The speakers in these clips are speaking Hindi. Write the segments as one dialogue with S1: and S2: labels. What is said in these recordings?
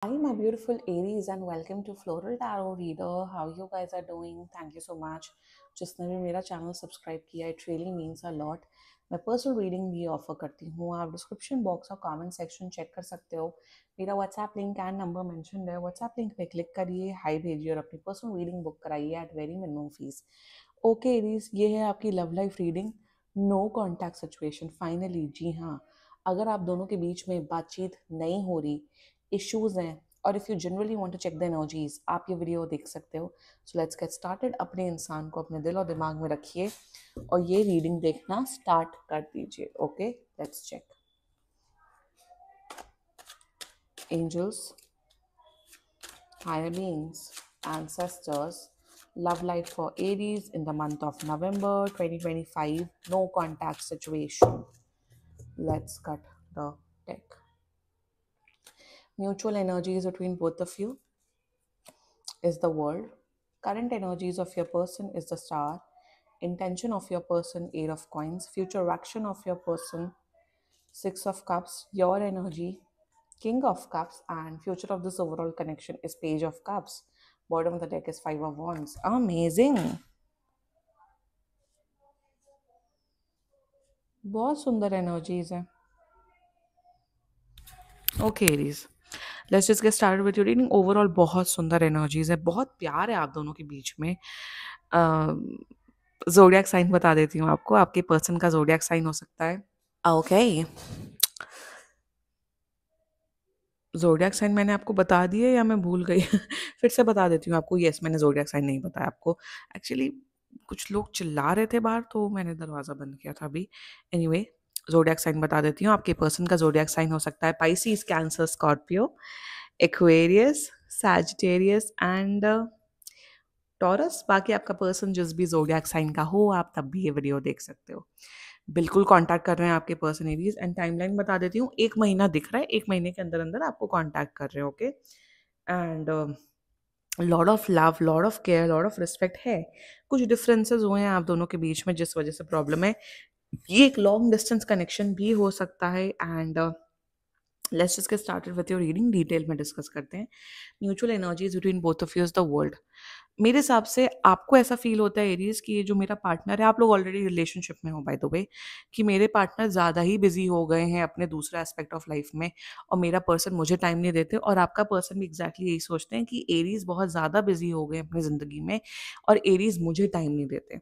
S1: Hi, my beautiful Aries, and welcome to Floral Tarot Reader. How you guys are doing? Thank you so much. जिसने भी मेरा चैनल सब्सक्राइब किया, it really means a lot. मैं पर्सनल रीडिंग भी ऑफर करती हूँ. आप डिस्क्रिप्शन बॉक्स और कमेंट सेक्शन चेक कर सकते हो. मेरा WhatsApp link and number mention है. व्हाट्सएप लिंक पे क्लिक करिए, हाई भेजिए और अपनी पर्सनल रीडिंग बुक कराइए at very minimum fees. Okay Aries, ये है आपकी love life reading. No contact situation. Finally, जी हाँ, अगर आप दोनों के बीच में बातचीत नहीं हो रही, इश्यूज हैं, और if you generally want to check the energies, आप ये वीडियो देख सकते हो. So let's get started. अपने इंसान को अपने दिल और दिमाग में रखिए और ये रीडिंग देखना स्टार्ट कर दीजिए. Okay, let's check. Angels, higher beings, ancestors, love life for Aries in the month of November 2025, no contact situation. Let's cut the deck. Mutual energies between both of you is the world. Current energies of your person is the star. Intention of your person, 8 of coins. Future action of your person, 6 of cups. Your energy, king of cups. And future of this overall connection is page of cups. Bottom of the deck is 5 of wands. Amazing. बहुत सुंदर एनर्जीज हैं. Okay Aries, let's just get started with your reading. Overall बहुत सुंदर एनर्जीज है, बहुत प्यार है आप दोनों के बीच में. जोडियाक साइन बता देती हूँ आपको. आपके पर्सन का जोडियाक साइन हो सकता है. ओके, जोडियाक साइन मैंने आपको बता दिए या मैं भूल गई? फिर से बता देती हूँ आपको. यस, मैंने जोडियाक साइन नहीं बताया आपको. एक्चुअली कुछ लोग चिल्ला रहे थे बाहर, तो मैंने दरवाज़ा बंद किया था अभी. एनीवे, जोडियाक साइन बता देती हूँ. आपके पर्सन का जोडियाक साइन हो सकता है Pisces, cancer, Scorpio, Aquarius, Sagittarius and taurus. बाकी आपका पर्सन जिस भी जोडियाक साइन का हो, आप तब भी ये वीडियो देख सकते हो. बिल्कुल कांटेक्ट कर रहे हैं आपके पर्सन एरीज. एंड टाइमलाइन बता देती हूँ. 1 महीना दिख रहा है, 1 महीने के अंदर अंदर आपको कांटेक्ट कर रहे हो. Okay, and lot of love, lot of care, lot of respect है. कुछ डिफरेंसेस हुए हैं आप दोनों के बीच में जिस वजह से प्रॉब्लम है. ये एक लॉन्ग डिस्टेंस कनेक्शन भी हो सकता है. And let's just get started with your reading. Detail में डिस्कस करते हैं. Mutual energies between both of you is the world. मेरे हिसाब से आपको ऐसा फील होता है एरीज कि ये जो मेरा पार्टनर है, आप लोग ऑलरेडी रिलेशनशिप में हो बाय द वे, कि मेरे पार्टनर ज़्यादा ही बिजी हो गए हैं अपने दूसरे एस्पेक्ट ऑफ लाइफ में और मेरा पर्सन मुझे टाइम नहीं देते. और आपका पर्सन भी एग्जैक्टली यही सोचते हैं कि एरीज बहुत ज़्यादा बिजी हो गए अपनी ज़िंदगी में और एरीज मुझे टाइम नहीं देते.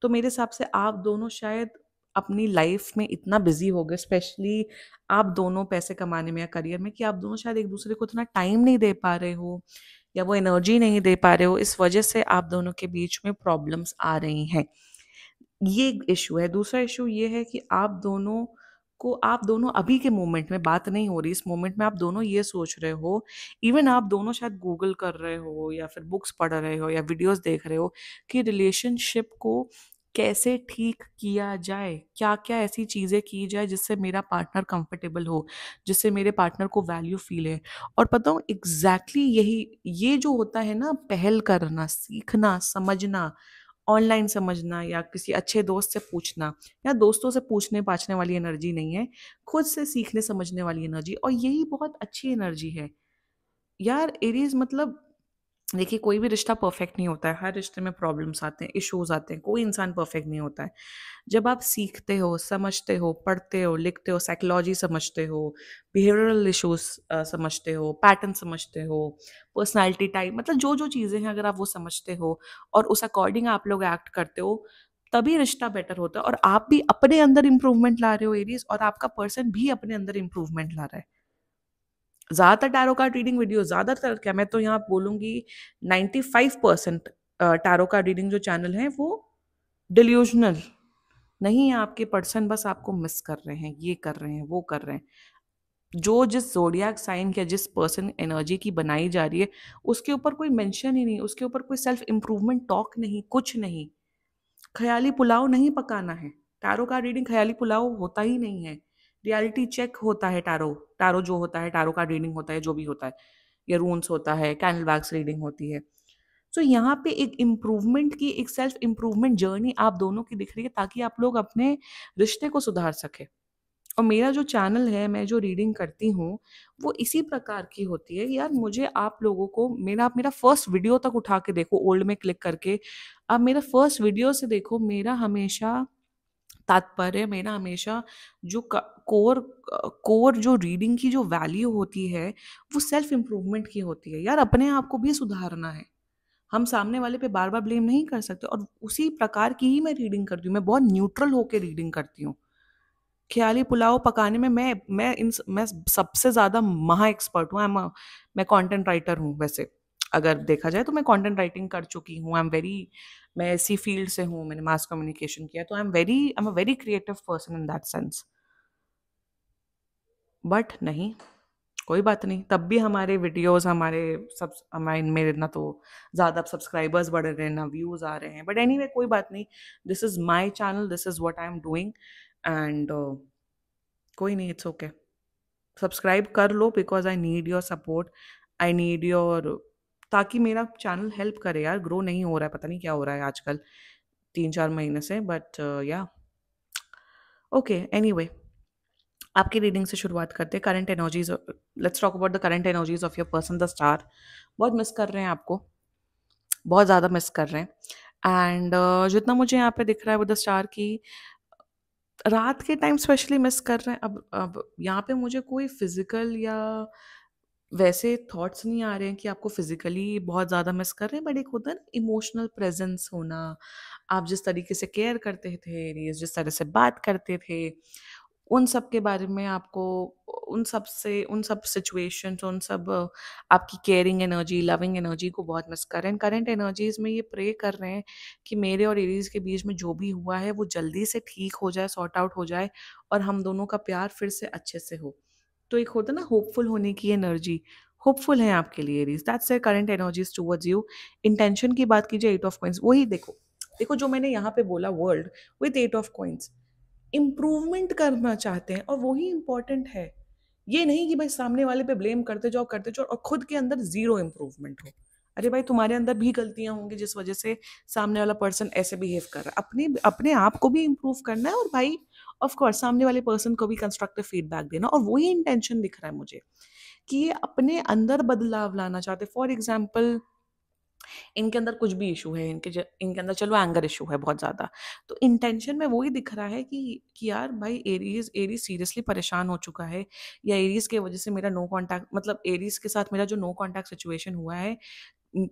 S1: तो मेरे हिसाब से आप दोनों शायद अपनी लाइफ में इतना बिजी हो गए, स्पेशली आप दोनों पैसे कमाने में या करियर में, कि आप दोनों शायद एक दूसरे को इतना टाइम नहीं दे पा रहे हो या वो एनर्जी नहीं दे पा रहे हो. इस वजह से आप दोनों के बीच में प्रॉब्लम्स आ रही हैं. ये एक इशू है. दूसरा इशू ये है कि आप दोनों अभी के मोमेंट में बात नहीं हो रही. इस मोमेंट में आप दोनों ये सोच रहे हो, इवन आप दोनों शायद गूगल कर रहे हो या फिर बुक्स पढ़ रहे हो या वीडियोस देख रहे हो कि रिलेशनशिप को कैसे ठीक किया जाए, क्या क्या ऐसी चीज़ें की जाए जिससे मेरा पार्टनर कंफर्टेबल हो, जिससे मेरे पार्टनर को वैल्यू फील है. और पता हूँ एग्जैक्टली यही, ये जो होता है ना, पहल करना, सीखना, समझना, ऑनलाइन समझना या किसी अच्छे दोस्त से पूछना, या दोस्तों से पूछने पाछने वाली एनर्जी नहीं है, खुद से सीखने समझने वाली एनर्जी. और यही बहुत अच्छी एनर्जी है यार एरीज. मतलब देखिए, कोई भी रिश्ता परफेक्ट नहीं होता है. हर रिश्ते में प्रॉब्लम्स आते हैं, इश्यूज आते हैं. कोई इंसान परफेक्ट नहीं होता है. जब आप सीखते हो, समझते हो, पढ़ते हो, लिखते हो, साइकोलॉजी समझते हो, बिहेवियरल इश्यूज समझते हो, पैटर्न समझते हो, पर्सनालिटी टाइप, मतलब जो जो चीज़ें हैं अगर आप वो समझते हो और उस अकॉर्डिंग आप लोग एक्ट करते हो, तभी रिश्ता बेटर होता है. और आप भी अपने अंदर इंप्रूवमेंट ला रहे हो एरीज, और आपका पर्सन भी अपने अंदर इंप्रूवमेंट ला रहा है. ज़्यादातर टैरो कार्ड रीडिंग वीडियो, ज़्यादातर क्या, मैं तो यहाँ बोलूँगी 95% टैरो कार्ड रीडिंग जो चैनल हैं वो डिल्यूजनल नहीं है. आपके पर्सन बस आपको मिस कर रहे हैं, ये कर रहे हैं, वो कर रहे हैं. जो जिस जोडियाक साइन या जिस पर्सन एनर्जी की बनाई जा रही है, उसके ऊपर कोई मेंशन ही नहीं, उसके ऊपर कोई सेल्फ इम्प्रूवमेंट टॉक नहीं, कुछ नहीं. ख़याली पुलाव नहीं पकाना है. टैरो का रीडिंग ख़याली पुलाव होता ही नहीं है. रियलिटी चेक होता है टैरो. टैरो जो होता है, टैरो का रीडिंग होता है, जो भी होता है, या रून्स होता है, कैंडल वैक्स रीडिंग होती है. सो यहाँ पे एक इम्प्रूवमेंट की, एक सेल्फ इम्प्रूवमेंट जर्नी आप दोनों की दिख रही है, ताकि आप लोग अपने रिश्ते को सुधार सके. और मेरा जो चैनल है, मैं जो रीडिंग करती हूँ, वो इसी प्रकार की होती है। यार मुझे आप लोगों को आप मेरा फर्स्ट वीडियो तक उठा के देखो, ओल्ड में क्लिक करके। आप मेरा फर्स्ट वीडियो से देखो, मेरा हमेशा तात्पर्य, मेरा हमेशा जो कोर कोर जो रीडिंग की जो वैल्यू होती है, वो सेल्फ इम्प्रूवमेंट की होती है। यार अपने आप को भी सुधारना है। हम सामने वाले पे बार बार ब्लेम नहीं कर सकते, और उसी प्रकार की ही मैं रीडिंग करती हूँ। मैं बहुत न्यूट्रल होकर रीडिंग करती हूँ। ख़्याली पुलाव पकाने में मैं सबसे ज़्यादा महा एक्सपर्ट हूँ। मैं कंटेंट राइटर हूँ वैसे। अगर देखा जाए तो मैं कंटेंट राइटिंग कर चुकी हूँ। मैं इसी फील्ड से हूँ, मैंने मास कम्युनिकेशन किया, तो I am a very creative person in that sense. But नहीं, कोई बात नहीं, तब भी हमारे वीडियोज़ हमारे मेरे ना तो ज़्यादा सब्सक्राइबर्स बढ़ रहे हैं, ना व्यूज़ आ रहे हैं। बट एनीवे कोई बात नहीं, this is my channel, this is what I am doing, and कोई नहीं, इट्स ओके। सब्सक्राइब कर लो, because I need your support, I need your, ताकि मेरा चैनल हेल्प करे यार। ग्रो नहीं हो रहा है, पता नहीं क्या हो रहा है आजकल 3-4 महीने से, बट या ओके, एनीवे आपकी रीडिंग से शुरुआत करते हैं। Current energies, let's talk about the current energies of your person the star. बहुत मिस कर रहे हैं आपको, बहुत ज़्यादा मिस कर रहे हैं, एंड जितना मुझे यहाँ पे दिख रहा है वो द स्टार की रात के टाइम स्पेशली मिस कर रहे हैं। अब यहाँ पे मुझे कोई फिजिकल या वैसे थॉट्स नहीं आ रहे हैं कि आपको फिजिकली बहुत ज़्यादा मिस कर रहे हैं, बट एक होता है ना इमोशनल प्रेजेंस होना। आप जिस तरीके से केयर करते थे, जिस तरह से बात करते थे, उन सब के बारे में आपको, उन सब सिचुएशंस, आपकी केयरिंग एनर्जी, लविंग एनर्जी को बहुत मिस कर रहे हैं। करंट एनर्जीज में ये प्रे कर रहे हैं कि मेरे और एरीज के बीच में जो भी हुआ है वो जल्दी से ठीक हो जाए, सॉर्ट आउट हो जाए, और हम दोनों का प्यार फिर से अच्छे से हो। तो एक होता है ना होपफुल होने की एनर्जी, होपफुल है आपके लिए Aries, that's current energies towards you. Intention की बात कीजिए, 8 ऑफ कॉइंस, वही देखो, देखो जो मैंने यहाँ पे बोला world with 8 of coins, improvement करना चाहते हैं, और वही इंपॉर्टेंट है। ये नहीं कि भाई सामने वाले पे ब्लेम करते जाओ और खुद के अंदर जीरो इम्प्रूवमेंट हो। अरे भाई तुम्हारे अंदर भी गलतियां होंगी जिस वजह से सामने वाला पर्सन ऐसे बिहेव कर रहा है। अपने अपने आप को भी इम्प्रूव करना है, और भाई ऑफ कोर्स सामने वाले पर्सन को भी कंस्ट्रक्टिव फीडबैक देना। और वही इंटेंशन दिख रहा है मुझे कि ये अपने अंदर बदलाव लाना चाहते। फॉर एग्जाम्पल, इनके अंदर कुछ भी इशू है, इनके अंदर चलो एंगर इशू है बहुत ज़्यादा, तो इंटेंशन में वही दिख रहा है कि यार भाई एरीज एरीज सीरियसली परेशान हो चुका है, या एरीज के वजह से मेरा नो कांटेक्ट, मतलब एरीज के साथ मेरा जो नो कांटेक्ट सिचुएशन हुआ है,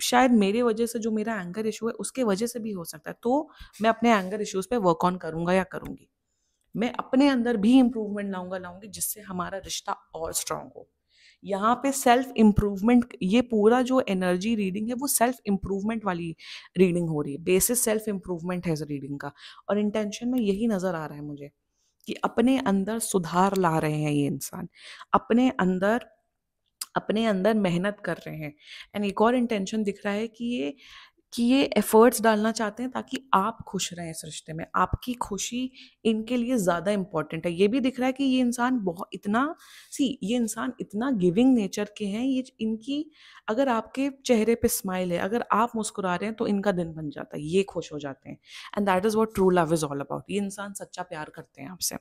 S1: शायद मेरे वजह से जो मेरा एंगर इशू है उसके वजह से भी हो सकता है। तो मैं अपने एंगर इश्यूज पे वर्क ऑन करूंगा या करूंगी। मैं अपने अंदर भी इम्प्रूवमेंट लाऊंगी, जिससे हमारा रिश्ता और स्ट्रांग हो। यहाँ पे सेल्फ इम्प्रूवमेंट, ये पूरा जो एनर्जी रीडिंग है वो सेल्फ इम्प्रूवमेंट वाली रीडिंग हो रही है, बेसिस सेल्फ इम्प्रूवमेंट है इस रीडिंग का। और इंटेंशन में यही नजर आ रहा है मुझे कि अपने अंदर सुधार ला रहे हैं ये इंसान, अपने अंदर अपने अंदर मेहनत कर रहे हैं। एंड एक और इंटेंशन दिख रहा है कि ये एफर्ट्स डालना चाहते हैं ताकि आप खुश रहें इस रिश्ते में। आपकी खुशी इनके लिए ज़्यादा इम्पोर्टेंट है। ये भी दिख रहा है कि ये इंसान बहुत इतना ये इंसान इतना गिविंग नेचर के हैं। ये इनकी, अगर आपके चेहरे पे स्माइल है, अगर आप मुस्कुरा रहे हैं, तो इनका दिन बन जाता है, ये खुश हो जाते हैं। And that is what true love is all about. ये इंसान सच्चा प्यार करते हैं आपसे।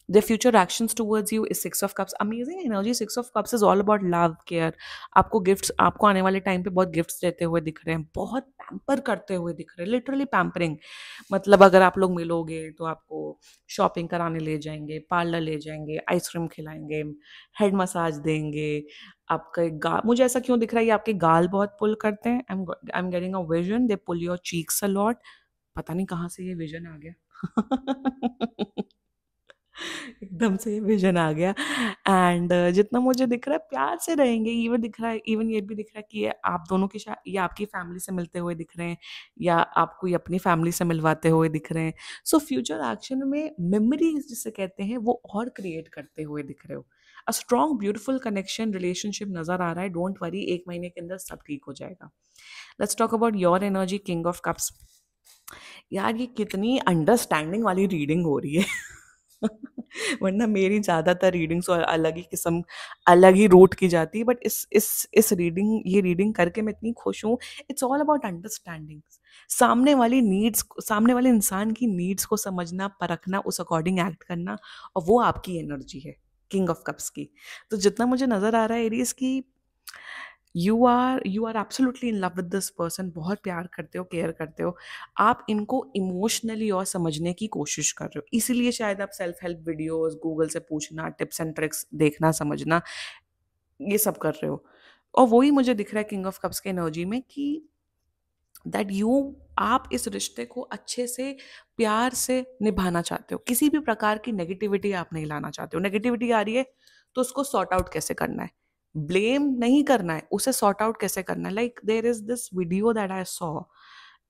S1: Their future actions towards you is 6 of Cups. Amazing energy. 6 of Cups is all about love, care. आपको गिफ्ट्स, आपको आने वाले टाइम पे बहुत गिफ्ट्स देते हुए दिख रहे हैं, बहुत पैम्पर करते हुए दिख रहे हैं, लिटरली पैम्परिंग। मतलब अगर आप लोग मिलोगे तो आपको शॉपिंग कराने ले जाएंगे, पार्लर ले जाएंगे, आइसक्रीम खिलाएंगे, हेड मसाज देंगे। आपका मुझे ऐसा क्यों दिख रहा है, ये आपके गाल बहुत पुल करते हैं। I am getting a vision, they pull your cheeks a lot. पता नहीं कहाँ से ये विजन आ गया। एकदम से विजन आ गया। एंड जितना मुझे दिख रहा है प्यार से रहेंगे। इवन दिख रहा है, इवन ये भी दिख रहा है कि ये आप दोनों की ये आपकी फैमिली से मिलते हुए दिख रहे हैं, या आपको ये अपनी फैमिली से मिलवाते हुए दिख रहे हैं। सो फ्यूचर एक्शन में मेमोरीज जिसे कहते हैं वो और क्रिएट करते हुए दिख रहे हो। A strong beautiful connection relationship नजर आ रहा है। डोंट वरी, 1 महीने के अंदर सब ठीक हो जाएगा। Let's talk about your energy, king of cups. यार ये कितनी अंडरस्टैंडिंग वाली रीडिंग हो रही है। वरना मेरी ज़्यादातर रीडिंग्स और अलग ही किस्म, अलग ही रूट की जाती है, बट इस रीडिंग, ये रीडिंग करके मैं इतनी खुश हूँ। इट्स ऑल अबाउट अंडरस्टैंडिंग, सामने वाले इंसान की नीड्स को समझना, परखना, उस अकॉर्डिंग एक्ट करना, और वो आपकी एनर्जी है किंग ऑफ कप्स की। तो जितना मुझे नज़र आ रहा है एरीज की, you are absolutely in love with this person, बहुत प्यार करते हो, केयर करते हो, आप इनको इमोशनली और समझने की कोशिश कर रहे हो, इसीलिए शायद आप सेल्फ हेल्प वीडियोस, गूगल से पूछना, टिप्स एंड ट्रिक्स देखना, समझना, ये सब कर रहे हो। और वही मुझे दिख रहा है किंग ऑफ कप्स के एनर्जी में कि दैट यू, आप इस रिश्ते को अच्छे से, प्यार से निभाना चाहते हो, किसी भी प्रकार की नेगेटिविटी आप नहीं लाना चाहते हो। नेगेटिविटी आ रही है तो उसको सॉर्ट आउट कैसे करना है, ब्लेम नहीं करना है, उसे सॉर्ट आउट कैसे करना है। Like there is this video that I saw,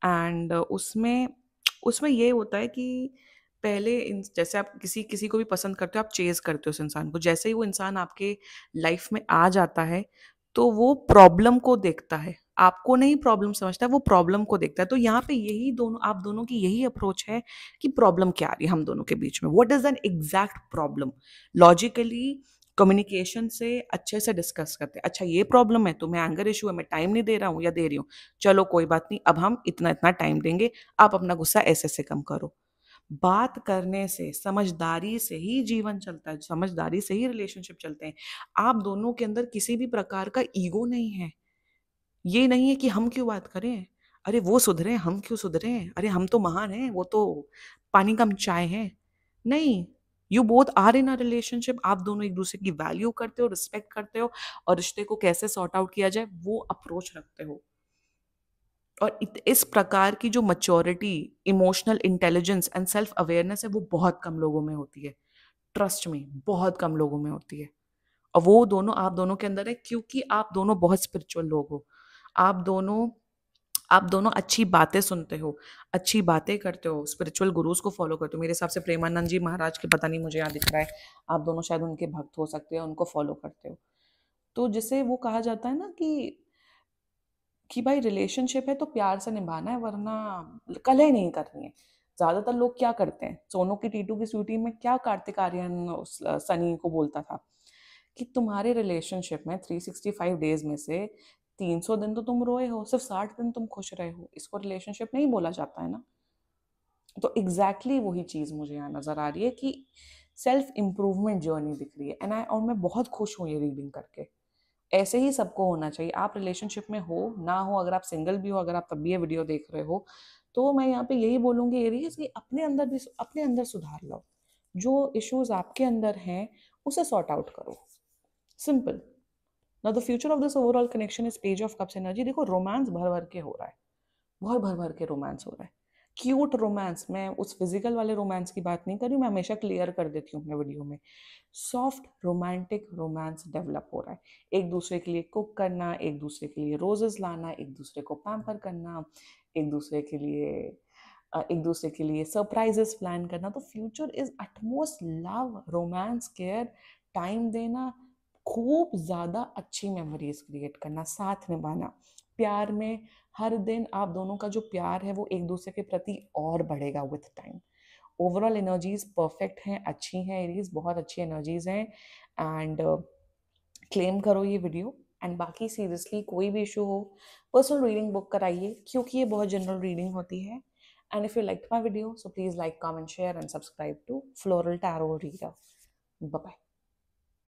S1: and उसमें उसमें ये होता है कि पहले जैसे आप किसी किसी को भी पसंद करते हो, आप चेज करते हो उस इंसान को, जैसे ही वो इंसान आपके लाइफ में आ जाता है तो वो प्रॉब्लम को देखता है, आपको नहीं प्रॉब्लम समझता है, वो प्रॉब्लम को देखता है। तो यहाँ पे यही दोनों, आप दोनों की यही अप्रोच है कि प्रॉब्लम क्या आ रही है हम दोनों के बीच में, what is an exact problem. Logically communication से अच्छे से डिस्कस करते हैं, अच्छा ये प्रॉब्लम है, तुम्हें एंगर इशू है, मैं टाइम नहीं दे रहा हूँ या दे रही हूँ, चलो कोई बात नहीं, अब हम इतना इतना टाइम देंगे, आप अपना गुस्सा ऐसे से कम करो। बात करने से, समझदारी से ही जीवन चलता है, समझदारी से ही रिलेशनशिप चलते हैं। आप दोनों के अंदर किसी भी प्रकार का ईगो नहीं है, ये नहीं है कि हम क्यों बात करें, अरे वो सुधरे हम क्यों सुधरे, अरे हम तो महान हैं, वो तो पानी कम चाय है। नहीं, you both are in a relationship, आप दोनों एक दूसरे की वैल्यू करते हो, रिस्पेक्ट करते हो, और रिश्ते को कैसे सॉर्ट आउट किया जाए वो अप्रोच रखते हो। और इस प्रकार की जो maturity, emotional intelligence and self awareness है, वो बहुत कम लोगों में होती है, ट्रस्ट में बहुत कम लोगों में होती है। और वो दोनों आप दोनों के अंदर है, क्योंकि आप दोनों बहुत स्पिरिचुअल लोग हो, आप दोनों आप दोनों अच्छी बातें सुनते हो, अच्छी बातें करते हो, स्पिरिचुअल गुरुज को फॉलो करते हो। मेरे हिसाब से प्रेमानंद जी महाराज के, पता नहीं मुझे यहाँ दिख रहा है, आप दोनों शायद उनके भक्त हो सकते हैं, उनको फॉलो करते हो। तो जिसे वो कहा जाता है ना कि भाई रिलेशनशिप है तो प्यार से निभाना है, वरना कलह नहीं करनी है। ज्यादातर लोग क्या करते हैं, सोनू की टीटू की स्वीटी में क्या कार्तिक आर्यन सनी को बोलता था कि तुम्हारे रिलेशनशिप में 365 डेज में से 300 दिन तो तुम रोए हो, सिर्फ 60 दिन तुम खुश रहे हो, इसको रिलेशनशिप नहीं बोला जाता है ना। तो एग्जैक्टली वही चीज मुझे यहाँ नजर आ रही है कि सेल्फ इम्प्रूवमेंट जर्नी दिख रही है, और मैं बहुत खुश हूँ ये रीडिंग करके। ऐसे ही सबको होना चाहिए, आप रिलेशनशिप में हो ना हो, अगर आप सिंगल भी हो, अगर आप तब भी ये वीडियो देख रहे हो, तो मैं यहाँ पे यही बोलूंगी एरीज कि अपने अंदर सुधार लाओ, जो इश्यूज आपके अंदर हैं उसे सॉर्ट आउट करो, simple. Now the future of this overall connection is page of cups energy. देखो रोमांस भर भर के हो रहा है, बहुत भर भर के रोमांस हो रहा है, क्यूट रोमांस। मैं उस फिजिकल वाले रोमांस की बात नहीं कर रही हूँ, मैं हमेशा क्लियर कर देती हूँ अपने वीडियो में। सॉफ्ट रोमांटिक रोमांस डेवलप हो रहा है, एक दूसरे के लिए कुक करना, एक दूसरे के लिए रोजेस लाना, एक दूसरे को पैम्पर करना, एक दूसरे के लिए सरप्राइजेस प्लान करना। तो future is utmost love, romance, care, time देना, खूब ज़्यादा अच्छी मेमोरीज क्रिएट करना, साथ निभाना, प्यार में हर दिन आप दोनों का जो प्यार है वो एक दूसरे के प्रति और बढ़ेगा with time. Overall energies perfect हैं, अच्छी हैं एरीज, बहुत अच्छी एनर्जीज हैं। एंड क्लेम करो ये वीडियो। एंड बाकी सीरियसली कोई भी इशू हो, पर्सनल रीडिंग बुक कराइए, क्योंकि ये बहुत जनरल रीडिंग होती है। And if you like my video, so please like, comment, share and subscribe to floral tarot reader. Bye bye.